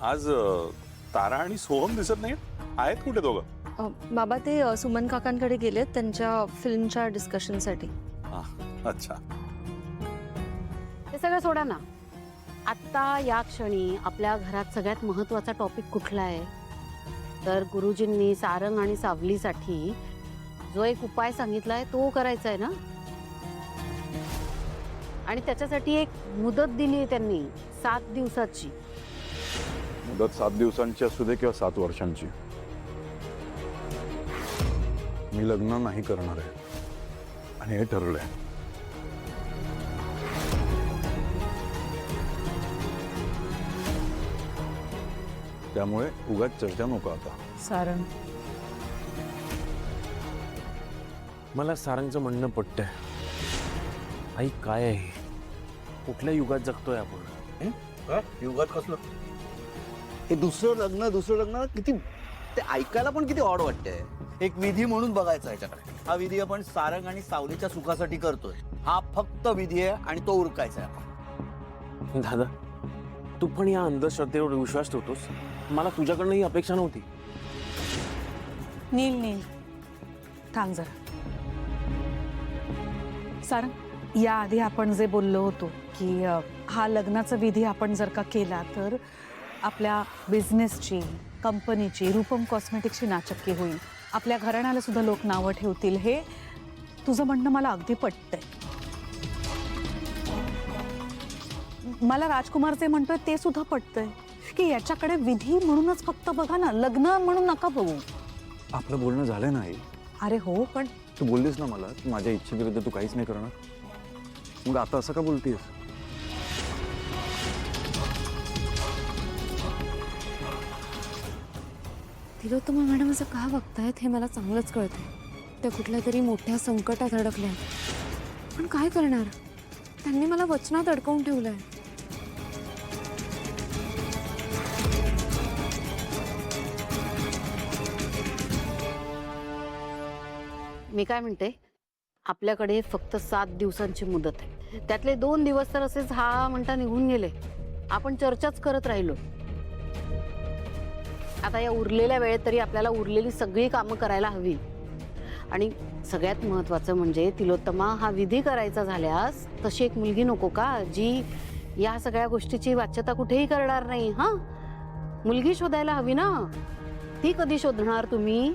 आज तारा आणि सोहम दिसत नाही आहेत कुठे दोघं? बाबा ते सुमन काकांकडे गेलेत त्यांच्या फिल्मच्या डिस्कशनसाठी. अच्छा. ते सगळं सोडा ना. आत्ता या क्षणी आपल्या घरात सगळ्यात महत्वाचा टॉपिक कुठला आहे? तर गुरुजींनी सारंग आणि सावलीसाठी जो एक उपाय सांगितलाय तो करायचा आहे ना. आणि त्याच्यासाठी एक मुदत दिली आहे त्यांनी 7 दिवसाची. मुदत 7 दिवसांची असू दे किंवा 7 वर्षांची, मी लग्न नाही करणार आहे आणि हे ठरलंय. त्यामुळे उगाच चर्चा नको आता. सारंग, मला सारंगचं म्हणणं पटतंय. आई काय आहे, कुठल्या युगात जगतोय आपण? युगात कसलं हे दुसरं लग्न किती ते ऐकायला पण किती ऑड वाटतंय. एक विधी म्हणून बघायचा ह्याच्याकडे. हा विधी आपण सारंग आणि सावलीच्या सुखासाठी करतोय. हा फक्त विधी आहे आणि तो उरकायचा आहे आपण. दादा, तू पण या अंधश्रद्धेवर विश्वास ठेवतोस? मला तुझ्याकडनं ही अपेक्षा नव्हती. नील थांब जरा. सारंग, याआधी आपण जे बोललो होतो की हा लग्नाचा विधी आपण जर का केला तर आपल्या बिझनेसची, कंपनीची, रूपम कॉस्मेटिक्सची नाचक्की होईल. आपल्या घराण्याला सुद्धा लोक नावं ठेवतील. हे तुझं म्हणणं मला अगदी पटतंय. मला राजकुमारचे म्हणतोय ते सुद्धा पटतंय की याच्याकडे विधी म्हणूनच फक्त बघा ना, लग्न म्हणून नका बघू. आपलं बोलणं झालं नाही. अरे हो, पण तू बोललीस ना मला की माझ्या इच्छेविरुद्ध तू काहीच नाही करणार. मग आता असं का बोलतेस? तिलोत्तमा मॅडम असं का बघतायत हे मला चांगलंच कळतंय. त्या कुठल्या तरी मोठ्या संकटात अडकल्या. पण काय करणार, त्यांनी मला वचनात अडकवून ठेवलंय. मी काय म्हणते, आपल्याकडे फक्त 7 दिवसांची मुदत आहे. त्यातले 2 दिवस तर असेच हा म्हणता निघून गेले. आपण चर्चाच करत राहिलो. आता या उरलेल्या वेळेत तरी आपल्याला उरलेली सगळी कामं करायला हवी. आणि सगळ्यात महत्वाचं म्हणजे तिलोत्तमा, हा विधी करायचा झाल्यास तशी एक मुलगी नको का जी या सगळ्या गोष्टीची वाच्यता कुठेही करणार नाही? हा, मुलगी शोधायला हवी ना. ती कधी शोधणार तुम्ही?